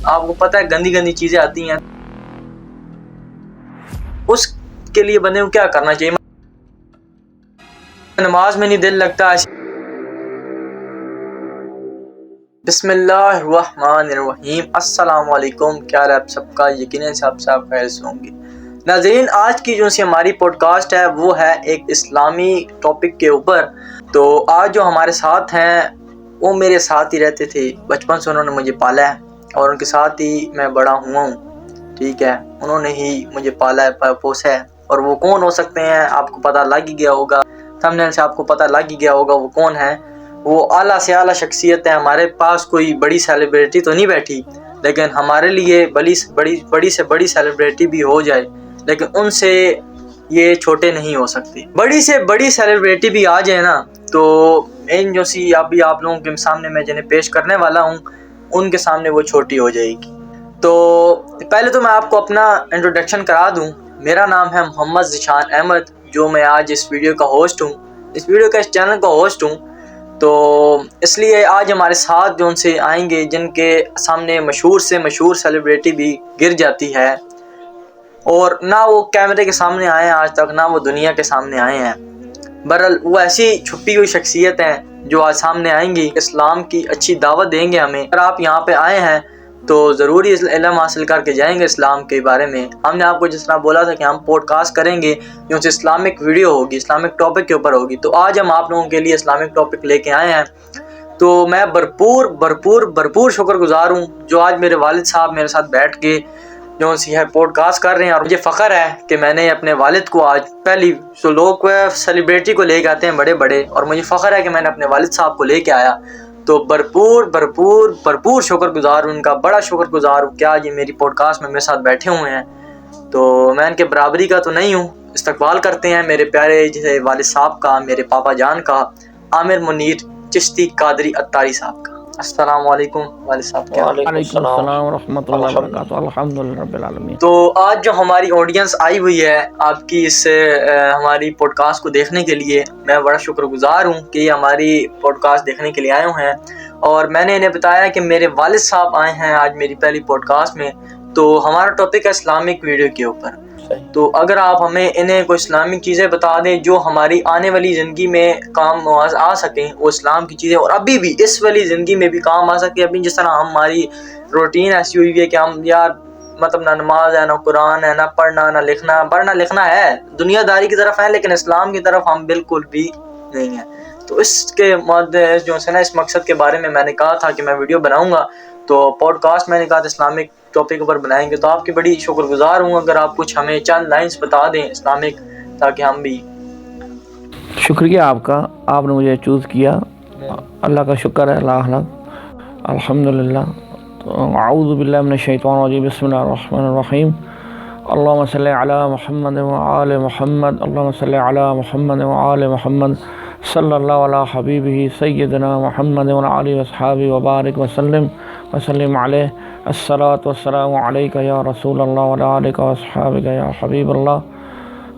آپ کو پتہ ہے گندی گندی چیزیں آتی ہیں، اس کے لیے بندے کو کیا کرنا چاہیے؟ نماز میں نہیں دل لگتا. بسم اللہ الرحمن الرحیم. السلام علیکم. کیا حال ہے آپ سب کا؟ یقیناً سب خیر سے ہوں گے. ناظرین، آج کی جو سی ہماری پوڈ کاسٹ ہے وہ ہے ایک اسلامی ٹاپک کے اوپر. تو آج جو ہمارے ساتھ ہیں وہ میرے ساتھ ہی رہتے تھے، بچپن سے انہوں نے مجھے پالا ہے اور ان کے ساتھ ہی میں بڑا ہوا ہوں. ٹھیک ہے، انہوں نے ہی مجھے پالا ہے، پوسا ہے. اور وہ کون ہو سکتے ہیں آپ کو پتہ لگ ہی گیا ہوگا، تھمبنیل سے آپ کو پتہ لگ ہی گیا ہوگا وہ کون ہے. وہ اعلیٰ سے اعلیٰ شخصیت ہے. ہمارے پاس کوئی بڑی سیلیبریٹی تو نہیں بیٹھی، لیکن ہمارے لیے بڑی سے بڑی سیلیبریٹی بھی ہو جائے لیکن ان سے یہ چھوٹے نہیں ہو سکتے. بڑی سے بڑی سیلیبریٹی بھی آ جائے نا تو ان جو سی ابھی آپ لوگوں کے سامنے میں جنہیں پیش کرنے والا ہوں ان کے سامنے وہ چھوٹی ہو جائے گی. تو پہلے تو میں آپ کو اپنا انٹروڈکشن کرا دوں. میرا نام ہے محمد ذیشان احمد، جو میں آج اس ویڈیو کا ہوسٹ ہوں، اس چینل کا ہوسٹ ہوں. تو اس لیے آج ہمارے ساتھ جو ان سے آئیں گے جن کے سامنے مشہور سے مشہور سیلیبریٹی بھی گر جاتی ہے، اور نہ وہ کیمرے کے سامنے آئے ہیں آج تک، نہ وہ دنیا کے سامنے آئے ہیں. بہرحال وہ ایسی چھپی ہوئی شخصیت ہیں جو آج سامنے آئیں گی، اسلام کی اچھی دعوت دیں گے ہمیں. اگر آپ یہاں پہ آئے ہیں تو ضروری علم حاصل کر کے جائیں گے اسلام کے بارے میں. ہم نے آپ کو جس طرح بولا تھا کہ ہم پوڈ کاسٹ کریں گے جو سے اسلامک ویڈیو ہوگی، اسلامک ٹاپک کے اوپر ہوگی. تو آج ہم آپ لوگوں کے لیے اسلامک ٹاپک لے کے آئے ہیں. تو میں بھرپور شکر گزار ہوں جو آج میرے والد صاحب میرے ساتھ بیٹھ کے جو سی ہے پوڈ کاسٹ کر رہے ہیں. اور مجھے فخر ہے کہ میں نے اپنے والد کو آج پہلی جو لوگ سیلیبریٹی کو لے کے آتے ہیں بڑے اور مجھے فخر ہے کہ میں نے اپنے والد صاحب کو لے کے آیا. تو بھرپور شکر گزار ہوں، ان کا بڑا شکر گزار ہوں کہ آج یہ میری پوڈ کاسٹ میں میرے ساتھ بیٹھے ہوئے ہیں. تو میں ان کے برابری کا تو نہیں ہوں. استقبال کرتے ہیں میرے پیارے جیسے والد صاحب کا، میرے پاپا جان کا، عامر منیر چشتی قادری اتاری صاحب کا. السلام علیکم والد صاحب. وعلیکم السلام ورحمۃ اللہ وبرکاتہ. الحمدللہ رب العالمین. تو آج جو ہماری آڈینس آئی ہوئی ہے آپ کی اس ہماری پوڈ کاسٹ کو دیکھنے کے لیے، میں بڑا شکر گزار ہوں کہ یہ ہماری پوڈ کاسٹ دیکھنے کے لیے آئے ہوئے ہیں. اور میں نے انہیں بتایا کہ میرے والد صاحب آئے ہیں آج میری پہلی پوڈ کاسٹ میں. تو ہمارا ٹاپک ہے اسلامک ویڈیو کے اوپر. تو اگر آپ ہمیں انہیں کوئی اسلامک چیزیں بتا دیں جو ہماری آنے والی زندگی میں کام آ سکیں، وہ اسلام کی چیزیں، اور ابھی بھی اس والی زندگی میں بھی کام آ سکے. ابھی جس طرح ہماری روٹین ایسی ہوئی ہے کہ ہم یار مطلب نہ نماز ہے، نہ قرآن ہے، نہ پڑھنا نہ لکھنا. پڑھنا لکھنا ہے، دنیا داری کی طرف ہے، لیکن اسلام کی طرف ہم بالکل بھی نہیں ہیں. تو اس کے جو ہے نا اس مقصد کے بارے میں نے کہا تھا کہ میں ویڈیو بناؤں گا. تو پوڈ کاسٹ میں نے کہا تھا اسلامک ٹاپک پر بنائیں گے. تو آپ کی بڑی شکر گزار ہوں اگر آپ کچھ ہمیں چند لائنز بتا دیں اسلامک، تاکہ ہم بھی. شکریہ آپ کا، آپ نے مجھے چوز کیا، اللہ کا شکر ہے، لاکھ الحمدللہ. تو اعوذ باللہ من الشیطان الرجیم، بسم اللہ الرحمن الرحیم. اللہم صلی علی محمد وآل محمد، اللہم صلی علی محمد وآل محمد، صلی اللہ علی حبیبہ سیدنا محمد وآلہ وصحابہ وبارک وسلم علیہ. الصلاۃ والسلام علیک یا رسول اللہ وعلی آلک وصحابک یا حبیب اللہ.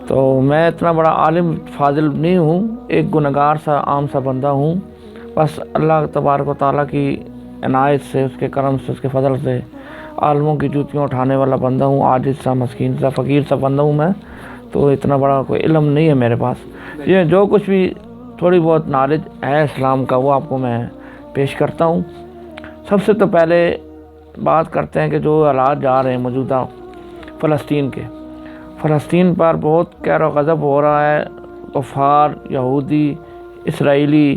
تو میں اتنا بڑا عالم فاضل نہیں ہوں، ایک گنہگار سا عام سا بندہ ہوں. بس اللہ تبارک و تعالیٰ کی عنایت سے، اس کے کرم سے، اس کے فضل سے عالموں کی جوتیاں اٹھانے والا بندہ ہوں. عاجز سا، مسکین سا، فقیر سا بندہ ہوں میں. تو اتنا بڑا کوئی علم نہیں ہے میرے پاس. یہ جو کچھ بھی تھوڑی بہت نالج ہے اسلام کا وہ آپ کو میں پیش کرتا ہوں. سب سے تو پہلے بات کرتے ہیں کہ جو حالات جا رہے ہیں موجودہ فلسطین پر بہت قہر و غضب ہو رہا ہے. کفار، یہودی، اسرائیلی،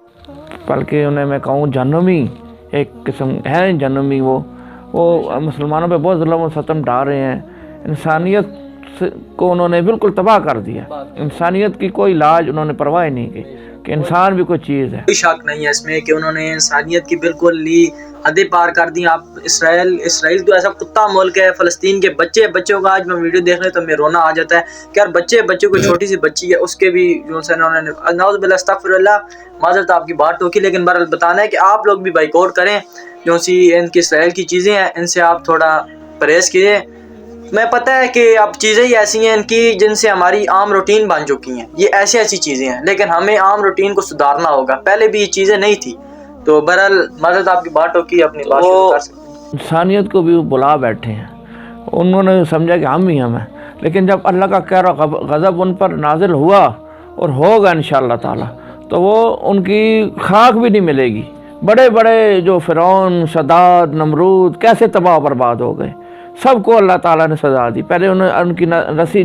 بلکہ انہیں میں کہوں جہنمی، ایک قسم ہے جہنمی، وہ مسلمانوں پہ بہت ظلم و ستم ڈال رہے ہیں. انسانیت کو انہوں نے بالکل تباہ کر دیا. انسانیت کی کوئی لاج انہوں نے پرواہ نہیں کی کہ انسان بھی کوئی چیز ہے. کوئی شک نہیں ہے اس میں کہ انہوں نے انسانیت کی بالکل لی حدیں پار کر دی. آپ اسرائیل تو ایسا کتا ملک ہے. فلسطین کے بچوں کا آج میں ویڈیو دیکھ رہے تو میں رونا آ جاتا ہے کہ یار بچوں کو چھوٹی سی بچی ہے اس کے بھی جو ہے انہوں نے نعوذ باللہ استغفر اللہ، معذرت آپ کی بات ٹوکی، لیکن بہرحال بتانا ہے کہ آپ لوگ بھی بائیکاٹ کریں جو سی ان کی اسرائیل کی چیزیں ہیں، ان سے آپ تھوڑا پرہیز کیجیے. میں پتہ ہے کہ اب چیزیں ہی ایسی ہیں ان کی جن سے ہماری عام روٹین بن چکی ہیں. یہ ایسی چیزیں ہیں لیکن ہمیں عام روٹین کو سدھارنا ہوگا. پہلے بھی یہ چیزیں نہیں تھی. تو بہرحال معذرت آپ کی بات ہوگی، اپنی بات شروع کر سکتے ہیں. इंसानियत को भी बुला बैठे हैं। उन्होंने समझा कि हम ही हम हैं, लेकिन जब अल्लाह का कहर गज़ब उन पर नाजिल हुआ और होगा इंशाअल्लाह ताला, तो वो उनकी खाक भी नहीं मिलेगी। बड़े बड़े जो फ़िरौन, शद्दाद, नमरूद कैसे तबाह बर्बाद हो गए, सबको अल्लाह ताला ने सज़ा दी। पहले उनकी रस्सी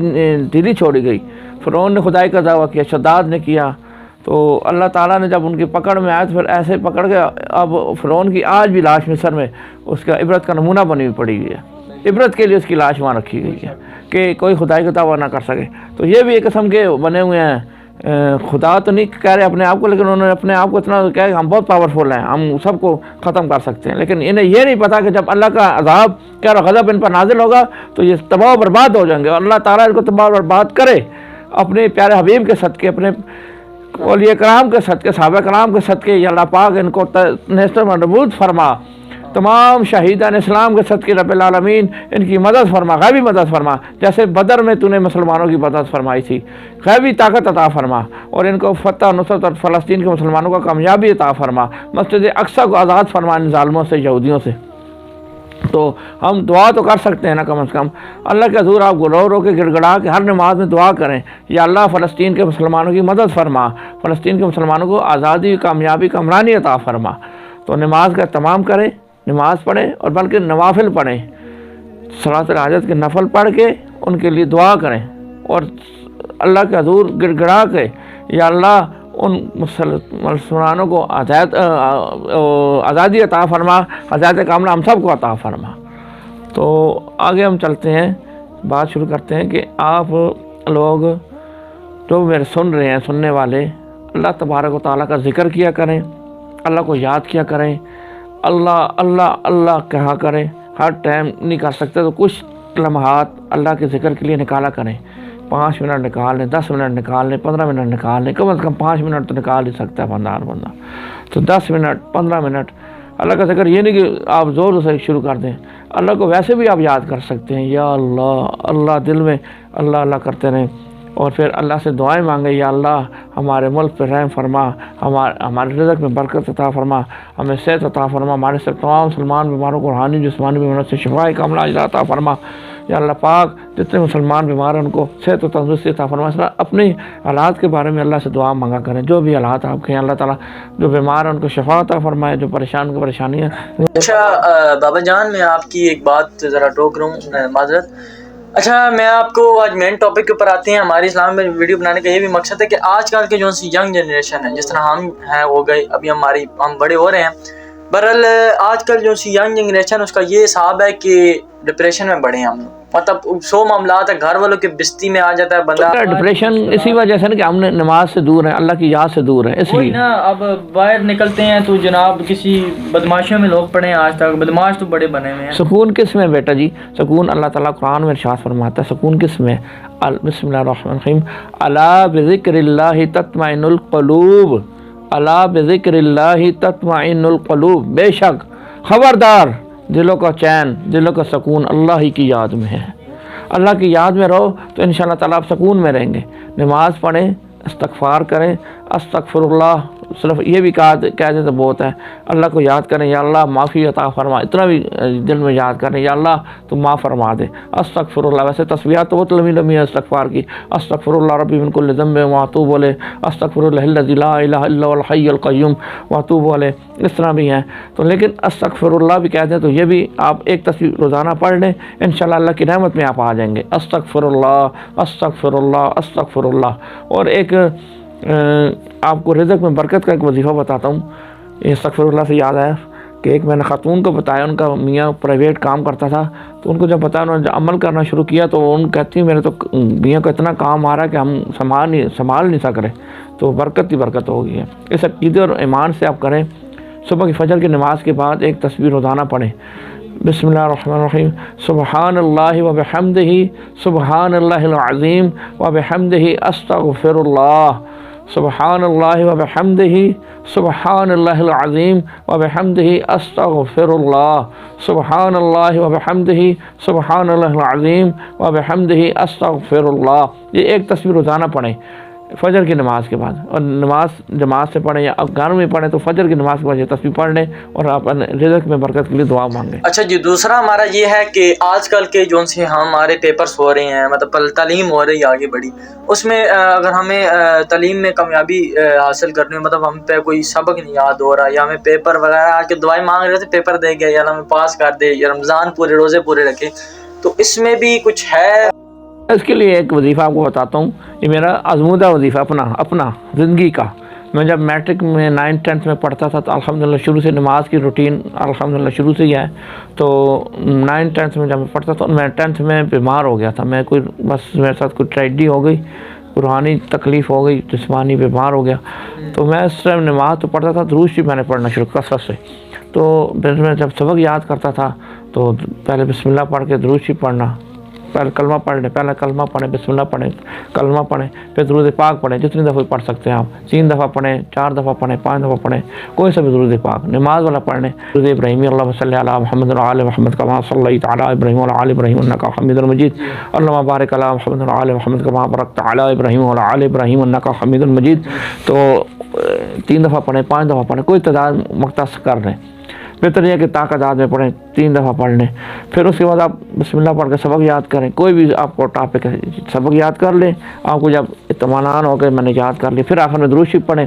ढीली छोड़ी गई, फ़िरौन ने खुदाई का दावा किया, शद्दाद ने किया, तो अल्लाह ताला ने जब उनकी पकड़ में आया तो फिर ऐसे पकड़ के अब फ़िरौन की आज भी लाश मिस्र में उसका इबरत का नमूना बनी हुई पड़ी हुई है। इबरत के लिए उसकी लाश वहाँ रखी गई है कि कोई खुदाई का दावा ना कर सके। तो ये भी एक किस्म के बने हुए हैं, खुदा तो नहीं कह रहे अपने आप को, लेकिन उन्होंने अपने आप को इतना कहा कि हम बहुत पावरफुल हैं, हम सबको ख़त्म कर सकते हैं। लेकिन इन्हें ये नहीं पता कि जब अल्लाह का अज़ाब क्या गज़ब इन पर नाजिल होगा तो ये तबाह बर्बाद हो जाएंगे। और अल्लाह ताला इनको तबाह बर्बाद करे अपने प्यारे हबीब के सदक़े, अपने औलिया कराम के सदक़े, सहाबा कराम के सदक़े। या अल्लाह पाक इनको नेस्त मजबूत फरमा, तमाम शहीदान इस्लाम के सदक़े रब्बिल आलमीन इनकी मदद फरमा, गैबी मदद फरमा। जैसे बदर में तूने मुसलमानों की मदद फरमाई थी, गैबी ताकत अता फरमा, और इनको फ़तह नुसरत और फ़लस्तीन के मुसलमानों को कामयाबी अता फरमा। मस्जिद अक्सा को आज़ाद फरमा इन ज़ालिमों से, यहूदियों से। तो हम दुआ तो कर सकते हैं ना, कम से कम अल्लाह के हज़ूर आप रो रो के गिड़गड़ा के हर नमाज में दुआ करें, या अल्लाह फ़लस्तीन के मुसलमानों की मदद फरमा, फ़लस्तीन के मुसलमानों को आज़ादी, कामयाबी, कमरानी अता फरमा। तो नमाज का तमाम करें, नमाज़ पढ़ें, और बल्कि नवाफिल पढ़ें, सलात हाजत के नफल पढ़ के उनके लिए दुआ करें, और अल्लाह के हज़ूर गिड़गड़ा के या अल्लाह उन मुसलमानों को आज़ादी अता फरमा, हदायत कामला हम सब को अता फरमा। तो आगे हम चलते हैं, बात शुरू करते हैं कि आप लोग जो मेरे सुन रहे हैं, सुनने वाले, अल्लाह तबारक व तआला का ज़िक्र किया करें, अल्लाह को याद किया करें, अल्लाह अल्लाह अल्लाह कहा करें। हर टाइम नहीं कर सकते तो कुछ लम्हात अल्लाह के ज़िक्र के लिए निकाला करें। 5 मिनट निकाल लें, 10 मिनट निकाल लें, 15 मिनट निकाल लें, कम से कम 5 मिनट तो निकाल ही सकता है बंदा। तो 10 मिनट, 15 मिनट अल्लाह का ज़िक्र, ये नहीं कि आप ज़ोर से शुरू कर दें। अल्लाह को वैसे भी आप याद कर सकते हैं, या अल्लाह अल्लाह, दिल में अल्लाह अल्लाह करते रहें, और फिर अल्लाह से दुआएं मांगे, या अल्लाह हमारे मुल्क पर रहम फरमा, हमारे रिज़्क़ में बरकत अता फरमा, हमें सेहत अता फरमा, हमारे सब तमाम मुसलमान बीमारों को रूहानी जिस्मानी बीमारों से शिफाए कामला अता फरमा। या अल्लाह पाक जितने मुसलमान बीमार हैं उनको सेहत और तंदुरुस्ती अता फरमा। इस अपने हालात के बारे में अल्लाह से दुआ मांगा करें, जो भी हालात आपके हैं, अल्लाह ताला जो बीमार हैं उनको शफा अता फरमाए, जो परेशान की परेशानियाँ। अच्छा बाबा जान, मैं आपकी एक बात ज़रा टोक रहा हूँ, माजरत। अच्छा, मैं आपको आज मेन टॉपिक के ऊपर आते हैं। हमारे इस्लाम में वीडियो बनाने का ये भी मकसद है कि आजकल के जो सी यंग जनरेशन है, जिस तरह हम हैं हो गए, अभी हम बड़े हो रहे हैं, बहरहाल आजकल जो सी यंग जनरेशन उसका ये हिसाब है कि डिप्रेशन में बढ़े हम, मतलब 100 मामलात है, घर वालों के बिस्ती में आ जाता है बंदा। डिप्रेशन इसी वजह से ना कि हमने नमाज से दूर है, अल्लाह की याद से दूर है, इसलिए ना अब बाहर निकलते हैं तो जनाब किसी बदमाशियों में लोग पड़े हैं। आज तक बदमाश तो बड़े बने हुए हैं। सुकून किस में बेटा जी? सुकून अल्लाह ताला कुरान में इरशाद फरमाता है, सुकून किस में? बिस्मिल्लाहिर्रहमानिर्रहीम, अला बिज़िक्रिल्लाहि तत्मइनुल क़ुलूब, अला बिज़िक्रिल्लाहि तत्मइनुल क़ुलूब, बेशक खबरदार दिलों का चैन, दिलों का सुकून अल्लाह ही की याद में है। अल्लाह की याद में रहो तो इंशाअल्लाह ताला आप सुकून में रहेंगे। नमाज़ पढ़ें, इस्तग़फ़ार करें, अस्तग़फ़िरुल्लाह, सिर्फ ये भी कह दे तो बहुत है। अल्लाह को याद करें, या अल्लाह माफ़ी अता फरमा, इतना भी दिल में याद करें, या अल्लाह तो माफ़ फरमा दे। अस्तग़फ़िरुल्लाह, वैसे तस्बीहात तो बहुत लम्बी लम्बी है इस्तग़फ़ार की। अस्तग़फ़िरुल्लाह रब्बी मिन कुल्लि ज़ंबिन व अतूबु इलैह, अस्तग़फ़िरुल्लाहिल्लज़ी ला इलाहा इल्ला हुवल हय्युल क़य्यूम व अतूबु इलैह, इस तरह भी हैं। तो लेकिन अस्तग़फ़िरुल्लाह भी कहते हैं, तो ये भी आप एक तस्बीह रोज़ाना पढ़ लें, इंशाअल्लाह अल्लाह की रहमत में आप आ जाएंगे। अस्तग़फ़िरुल्लाह अस्तग़फ़िरुल्लाह अस्तग़फ़िरुल्लाह। और एक आपको रिज़्क़ में बरकत का एक वजीफ़ा बताता हूँ। ये अस्तग़फ़िरुल्लाह से याद आया कि एक मैंने ख़ातून को बताया, उनका मियाँ प्राइवेट काम करता था, तो उनको जब बताया, उन्होंने अमल करना शुरू किया, तो उन कहती मेरे तो मियाँ को इतना काम आ रहा है कि हम संभाल नहीं सक रहे। तो बरकत ही बरकत हो गई है। इस अक़ीदे और ईमान से आप करें। सुबह की फजर की नमाज के बाद एक तस्बीह रोज़ाना पढ़ें, बिस्मिल्लाहिर्रहमानिर्रहीम, सुब्हानल्लाहि व बिहम्दिही सुब्हानल्लाहिल अज़ीम व बिहम्दिही अस्तग़फ़िरुल्लाह, सुब्हानल्लाहि व बिहम्दिही सुब्हानल्लाहिल अज़ीम व बिहम्दिही अस्तग़फ़िरुल्लाह, सुब्हानल्लाहि व बिहम्दिही सुब्हानल्लाहिल अज़ीम व बिहम्दिही अस्तग़फ़िरुल्लाह। ये एक तस्बीह रोज़ाना पढ़ें। फजर की नमाज के बाद, और नमाज जमात से पढ़ें या अब घर में पढ़ें तो फजर की नमाज के बाद ये तस्बीह पढ़ लें और आप रिज़्क में बरकत के लिए दुआ मांगें। अच्छा जी, दूसरा हमारा ये है कि आजकल के जो से हमारे पेपर्स हो रहे हैं, मतलब तालीम हो रही है आगे बढ़ी, उसमें अगर हमें तालीम में कामयाबी हासिल करनी हो, मतलब हम पे कोई सबक नहीं याद हो रहा या हमें पेपर वगैरह आके दुआएं मांग रहे थे पेपर दे गए या हमें पास कर दे या रमज़ान पूरे रोज़े पूरे रखे, तो इसमें भी कुछ है? इसके लिए एक वजीफ़ा आपको बताता हूँ, ये मेरा आज़मूदा वजीफ़ा अपना ज़िंदगी का। मैं जब मैट्रिक में 9th 10th में पढ़ता था तो अल्हम्दुलिल्लाह शुरू से नमाज की रूटीन अल्हम्दुलिल्लाह शुरू से ही है। तो 9th 10th में जब मैं पढ़ता था, मैं 10th में बीमार हो गया था, मैं कोई बस मेरे साथ कोई ट्रेजेडी हो गई, रूहानी तकलीफ़ हो गई, जिस्मानी बीमार हो गया। तो मैं इस टाइम नमाज तो पढ़ता था, दुरूद शरीफ मैंने पढ़ना शुरू कसरत से। तो मैं जब सबक याद करता था तो पहले बिस्मिल्लाह पढ़ के दुरूद शरीफ पढ़ना, पहले कलमा पढ़ लें, पहले कलमा पढ़ें, बिस्मिल्लाह पढ़ें, कलमा पढ़ें, फिर दुरूद पाक पढ़ें, जितनी दफ़ा पढ़ सकते हैं आप, 3 दफ़ा पढ़ें, 4 दफ़ा पढ़ें, 5 दफ़ा पढ़ें, कोई सा भी दुरूद पाक नमाज वाला पढ़ लें। दुरूद इब्राहिमी अल्लाहुम्मा सल्लि अला मुहम्मद व आले मुहम्मद कमा सल्लैता अला इब्राहीम व आले इब्राहीम इन्नका हमीदुल मजीद, अल्लाहुम्मा बारिक अला मुहम्मद व आले मुहम्मद कमा बारकता अला इब्राहीम व आले इब्राहीम इन्नका हमीदुल मजीद। तो 3 दफ़ा पढ़ें, 5 दफ़ा पढ़ें, कोई तादाद मुख्तस कर लें। बेहतर यह है कि ताकदाद में पढ़ें, 3 दफ़ा पढ़ लें। फिर उसके बाद आप बिस्मिल्लाह पढ़ के सबक याद करें, कोई भी आपको टॉपिक है सबक याद कर लें। आपको जब इत्मीनान हो गए मैंने याद कर लिया, फिर आखिर में दुरूद शरीफ पढ़ें,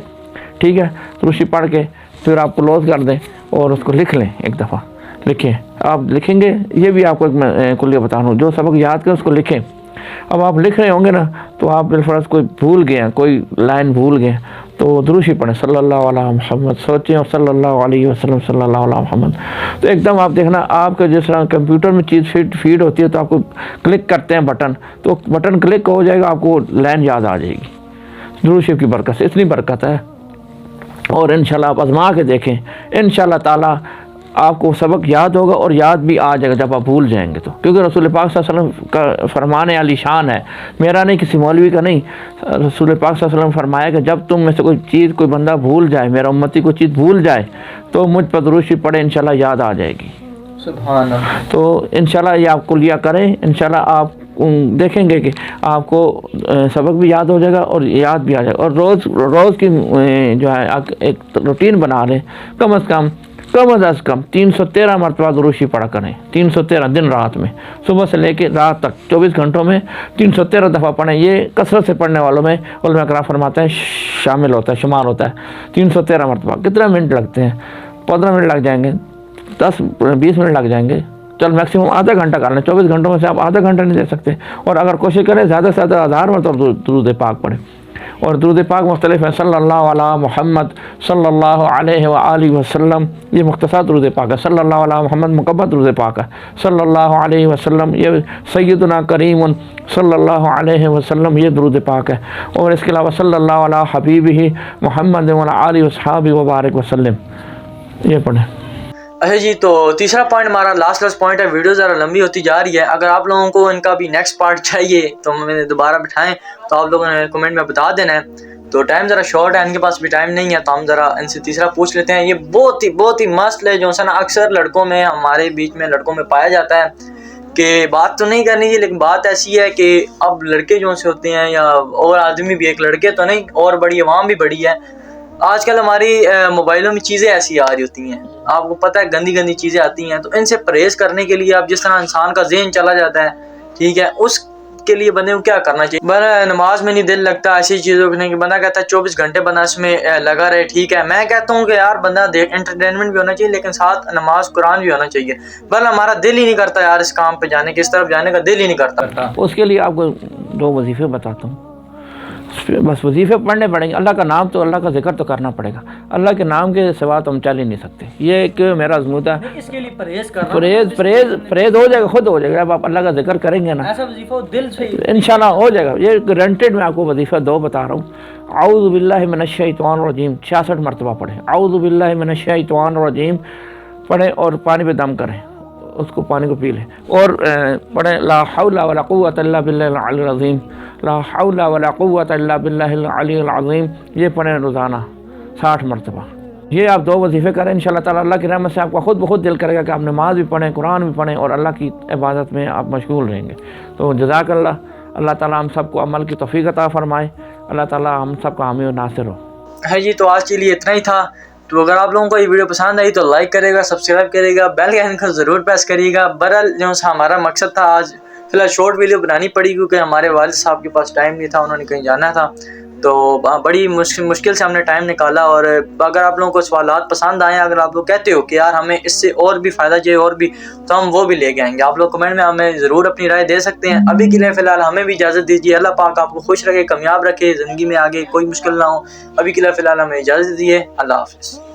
ठीक है। दुरूद शरीफ पढ़ के फिर आप क्लोज कर दें और उसको लिख लें, एक दफ़ा लिखें। आप लिखेंगे, ये भी आपको एक मैं कुल्लिया बता रहा हूँ, जो सबक याद करें उसको लिखें। अब आप लिख रहे होंगे ना, तो आप बिलफर्ज कोई भूल गए, कोई लाइन भूल गए, तो दुरूद शरीफ पढ़ें सल्लल्लाहु अलैहि मुहम्मद, सोचें और सल्लल्लाहु अलैहि वसल्लम सल्लल्लाहु अलैहि मुहम्मद। तो एकदम आप देखना, आपके जिस तरह कंप्यूटर में चीज़ फीड होती है तो आपको क्लिक करते हैं बटन, तो बटन क्लिक हो जाएगा, आपको लाइन याद आ जाएगी दुरूद शरीफ की बरकत से। इतनी बरकत है, और इंशाल्लाह आप आज़मा के देखें, इंशाल्लाह ताला आपको सबक याद होगा और याद भी आ जाएगा जब आप भूल जाएंगे तो। क्योंकि रसूल पाक सल्लल्लाहु अलैहि वसल्लम का फरमान आली शान है, मेरा नहीं, किसी मौलवी का नहीं। रसूल पाक सल्लल्लाहु अलैहि वसल्लम फरमाया कि जब तुम में से कोई चीज़, कोई बंदा भूल जाए, मेरा उम्मती कोई चीज़ भूल जाए, तो मुझ पर दुरूद शरीफ पढ़े, इंशाल्लाह याद आ जाएगी। सुभान अल्लाह। तो इंशाल्लाह ये आप कुलिया करें, इंशाल्लाह आप देखेंगे कि आपको सबक भी याद हो जाएगा और याद भी आ जाएगा। और रोज़ की जो है एक रूटीन बना लें, कम अज़ कम 313 मरतबा दुरूद शरीफ पढ़ा करें, 313 दिन रात में, सुबह से लेकर रात तक 24 घंटों में 313 दफ़ा पढ़ें। ये कसरत से पढ़ने वालों में उलमा कराम फरमाते हैं शामिल होता है, शुमार होता है। 313 मरतबा कितना मिनट लगते हैं? 15 मिनट लग जाएंगे, 10-20 मिनट लग जाएंगे, चल मैक्सिमम आधा घंटा कर लें। 24 घंटों में से आप आधा घंटा नहीं दे सकते, और अगर कोशिश करें ज़्यादा से ज़्यादा 1000 मरतबा दुरूद पाक पढ़ें। और दुरूद पाक मुख्तलिफ है, सल्लल्लाहु अला मुहम्मद, सल्लल्लाहु अलैहि व आलिहि वसल्लम, ये मुख्तसर दुरूद पाक है। सल्लल्लाहु अला मुहम्मद मुकब्बत दुरूद पाक है। सल्लल्लाहु अलैहि वसल्लम, ये सय्यदुना करीमुन सल्लल्लाहु अलैहि वसल्लम, ये दुरूद पाक है। और इसके अलावा सल्लल्लाहु अला हबीबिही मुहम्मद व अला आलिहि वसहबिही व बारिक वसल्लम, ये पढ़ें। अच्छा जी, तो तीसरा पॉइंट हमारा लास्ट पॉइंट है। वीडियो ज़रा लंबी होती जा रही है, अगर आप लोगों को इनका भी नेक्स्ट पार्ट चाहिए तो मैंने दोबारा बिठाएं तो आप लोगों ने कमेंट में बता देना है। तो टाइम ज़रा शॉर्ट है, इनके पास भी टाइम नहीं है, तो हम ज़रा इनसे तीसरा पूछ लेते हैं। ये बहुत ही मस्त है, जो ना अक्सर लड़कों में, हमारे बीच में लड़कों में पाया जाता है कि बात तो नहीं करनी चाहिए, लेकिन बात ऐसी है कि अब लड़के जो से होते हैं, या और आदमी भी, एक लड़के तो नहीं, और बड़ी अवाम भी बड़ी है आजकल। हमारी मोबाइलों में चीज़ें ऐसी आ रही होती हैं, आपको पता है, गंदी चीज़ें आती हैं। तो इनसे परहेज़ करने के लिए, आप जिस तरह इंसान का ज़हन चला जाता है, ठीक है, उसके लिए बंदे को क्या करना चाहिए? बंदा नमाज में नहीं दिल लगता, ऐसी चीज़ों को नहीं, बंदा कहता है 24 घंटे बंदा इसमें लगा रहे, ठीक है। मैं कहता हूँ कि यार बंदा एंटरटेनमेंट भी होना चाहिए, लेकिन साथ नमाज कुरान भी होना चाहिए। बल हमारा दिल ही नहीं करता यार इस काम पे जाने की, इस तरफ जाने का दिल ही नहीं करता। उसके लिए आपको 2 वजीफ़े बताता हूँ, बस वजीफ़े पढ़ने पड़ेंगे। अल्लाह का नाम, तो अल्लाह का जिक्र तो करना पड़ेगा, अल्लाह के नाम के सिवा तो हम चल ही नहीं सकते। ये एक मेरा अज़मूदा है। इसके लिए परहेज़ हो जाएगा, खुद हो जाएगा। जब आप अल्लाह का जिक्र करेंगे ना, ऐसा वजीफा दिल से इंशाल्लाह हो जाएगा। ये गारंटेड मैं आपको वजीफ़ा 2 बता रहा हूँ। औज़ु बिल्लाहि मिनश शैतानिर रजीम 66 मरतबा पढ़ें, औज़ु बिल्लाहि मिनश शैतानिर रजीम पढ़ें, और पानी पे दम करें, उसको पानी को पी लें, और पढ़ें ला हौला वला कुव्वता इल्ला बिल्लाहिल अलील अज़ीम, ला हौला वला कुव्वता इल्ला बिल्लाहिल अलील अज़ीम, ये पढ़ें रोज़ाना 60 मरतबा। ये आप 2 वजीफ़े करें, इंशाअल्लाह ताला अल्लाह की रहमत से आपका खुद ब खुद दिल करेगा कि आप नमाज भी पढ़ें, कुरान भी पढ़ें, और अल्लाह की इबादत में आप मशगूल रहेंगे। तो जज़ाकल्लाह, अल्लाह ताला हम सबको अमल की तौफ़ीक़ अता फ़रमाए, अल्लाह ताला हम सबका हामी और नासिर हो। है जी, तो आज के लिए इतना ही था। तो अगर आप लोगों को ये वीडियो पसंद आई तो लाइक करेगा, सब्सक्राइब करेगा, बेल के आइकन को ज़रूर प्रेस करिएगा। बहरहाल जो सा हमारा मकसद था, आज फिलहाल शॉर्ट वीडियो बनानी पड़ी क्योंकि हमारे वालिद साहब के पास टाइम नहीं था, उन्होंने कहीं जाना था, तो बड़ी मुश्किल से हमने टाइम निकाला। और अगर आप लोगों को सवालात पसंद आए, अगर आप लोग कहते हो कि यार हमें इससे और भी फ़ायदा चाहिए और भी, तो हम वो भी लेके आएंगे। आप लोग कमेंट में हमें ज़रूर अपनी राय दे सकते हैं। अभी के लिए फ़िलहाल हमें भी इजाज़त दीजिए। अल्लाह पाक आपको खुश रखे, कामयाब रखे, ज़िंदगी में आगे कोई मुश्किल ना हो। अभी के लिए फ़िलहाल हमें इजाज़त दीजिए। अल्लाह हाफ़िज़।